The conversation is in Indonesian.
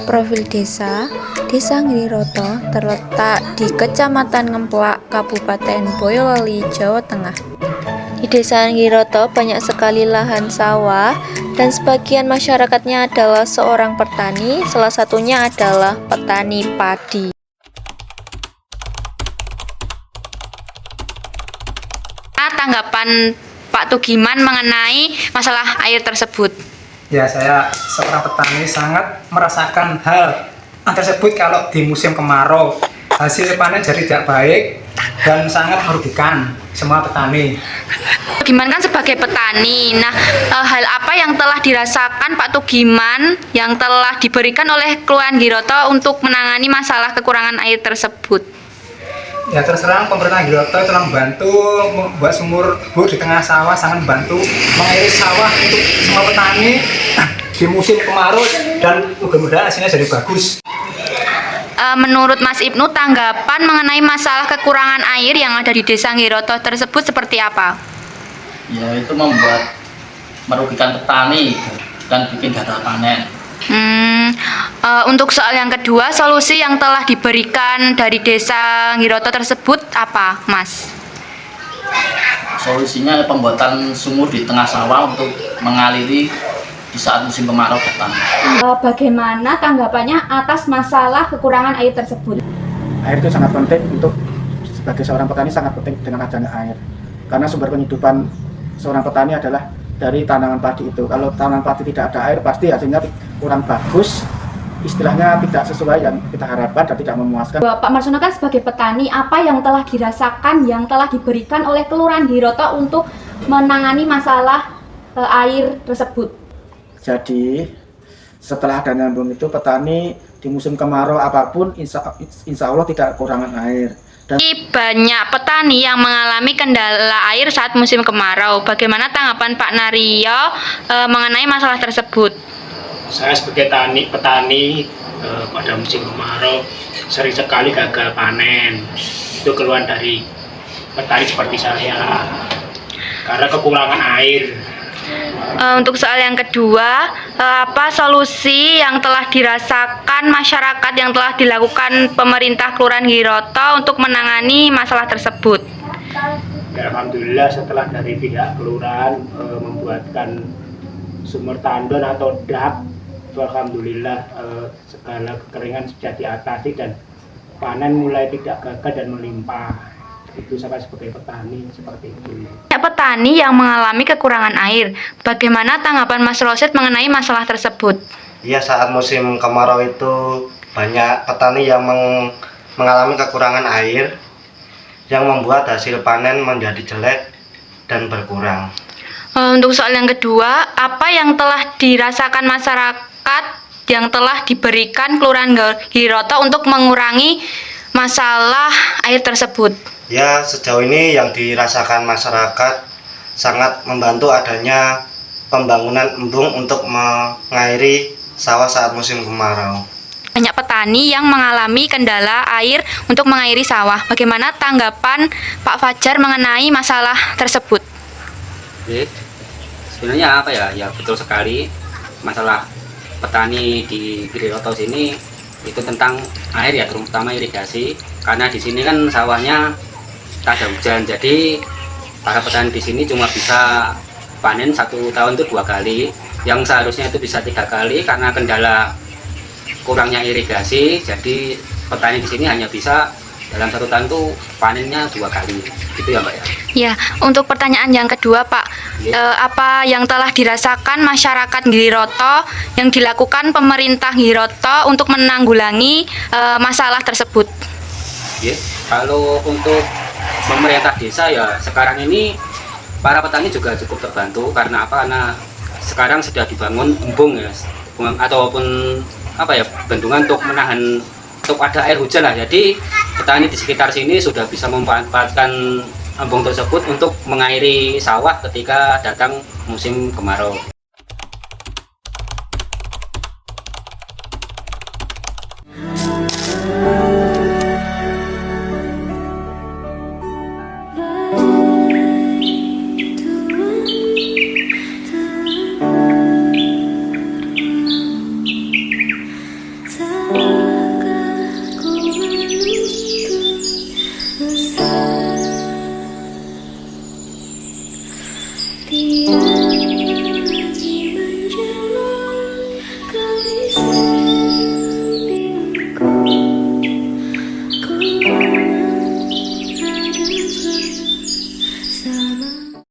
Profil desa, Desa Ngiriroto terletak di Kecamatan Ngemplak, Kabupaten Boyolali, Jawa Tengah. Di Desa Ngiriroto banyak sekali lahan sawah dan sebagian masyarakatnya adalah seorang petani, salah satunya adalah petani padi. Tanggapan Pak Tugiman mengenai masalah air tersebut. Ya, saya seorang petani sangat merasakan hal tersebut kalau di musim kemarau. Hasil panen jadi tidak baik dan sangat merugikan semua petani. Tugiman kan sebagai petani, hal apa yang telah dirasakan Pak Tugiman yang telah diberikan oleh Kelurahan Ngiriroto untuk menangani masalah kekurangan air tersebut? Ya, terus terang pemerintah Ngiriroto telah membantu membuat sumur bor di tengah sawah, sangat membantu mengairi sawah untuk semua petani di musim kemarau dan mudah-mudahan hasilnya jadi bagus. Menurut Mas Ibnu, tanggapan mengenai masalah kekurangan air yang ada di Desa Ngiriroto tersebut seperti apa? Ya, itu membuat merugikan petani dan bikin gagal panen. Untuk soal yang kedua, solusi yang telah diberikan dari Desa Ngiriroto tersebut apa, Mas? Solusinya pembuatan sumur di tengah sawah untuk mengaliri di saat musim kemarau datang. Bagaimana tanggapannya atas masalah kekurangan air tersebut? Air itu sangat penting untuk sebagai seorang petani, sangat penting dengan adanya air. Karena sumber penghidupan seorang petani adalah dari tanaman padi itu. Kalau tanaman padi tidak ada air, pasti hasilnya kurang bagus. Istilahnya tidak sesuai yang kita harapkan dan tidak memuaskan. Pak Marsono kan sebagai petani, apa yang telah dirasakan, yang telah diberikan oleh Kelurahan Ngiriroto untuk menangani masalah air tersebut? Jadi setelah ada nyambung itu, petani di musim kemarau apapun insya Allah tidak kekurangan air. Dan banyak petani yang mengalami kendala air saat musim kemarau. Bagaimana tanggapan Pak Naryo mengenai masalah tersebut? Saya sebagai petani pada musim kemarau sering sekali gagal panen. Itu keluhan dari petani seperti saya karena kekurangan air. Untuk soal yang kedua, apa solusi yang telah dirasakan masyarakat yang telah dilakukan pemerintah Kelurahan Ngiriroto untuk menangani masalah tersebut? Ya, alhamdulillah setelah dari pihak kelurahan membuatkan sumur tandon atau dak, itu alhamdulillah segala kekeringan sudah diatasi dan panen mulai tidak gagal dan melimpah. Itu saya sebagai petani seperti itu. Petani yang mengalami kekurangan air, bagaimana tanggapan Mas Rosid mengenai masalah tersebut? Ya, saat musim kemarau itu banyak petani yang mengalami kekurangan air yang membuat hasil panen menjadi jelek dan berkurang. Untuk soal yang kedua, apa yang telah dirasakan masyarakat yang telah diberikan Kelurahan Ngiriroto untuk mengurangi masalah air tersebut? Ya, sejauh ini yang dirasakan masyarakat sangat membantu adanya pembangunan embung untuk mengairi sawah saat musim kemarau. Banyak petani yang mengalami kendala air untuk mengairi sawah. Bagaimana tanggapan Pak Fajar mengenai masalah tersebut? Sebenarnya apa ya? Ya betul sekali, masalah petani di Ngiriroto sini itu tentang air ya, terutama irigasi. Karena di sini kan sawahnya tak ada hujan, jadi para petani di sini cuma bisa panen 1 tahun itu 2 kali, yang seharusnya itu bisa 3 kali karena kendala kurangnya irigasi. Jadi petani di sini hanya bisa dalam 1 tahun itu panennya 2 kali, gitu ya Mbak ya. Ya, untuk pertanyaan yang kedua Pak, apa yang telah dirasakan masyarakat Ngiriroto yang dilakukan pemerintah Ngiriroto untuk menanggulangi masalah tersebut? Kalau untuk pemerintah desa ya sekarang ini para petani juga cukup terbantu. Karena apa? Karena sekarang sudah dibangun embung ya, ataupun apa ya, bendungan untuk menahan, untuk ada air hujan lah. Jadi petani di sekitar sini sudah bisa memanfaatkan embung tersebut untuk mengairi sawah ketika datang musim kemarau. di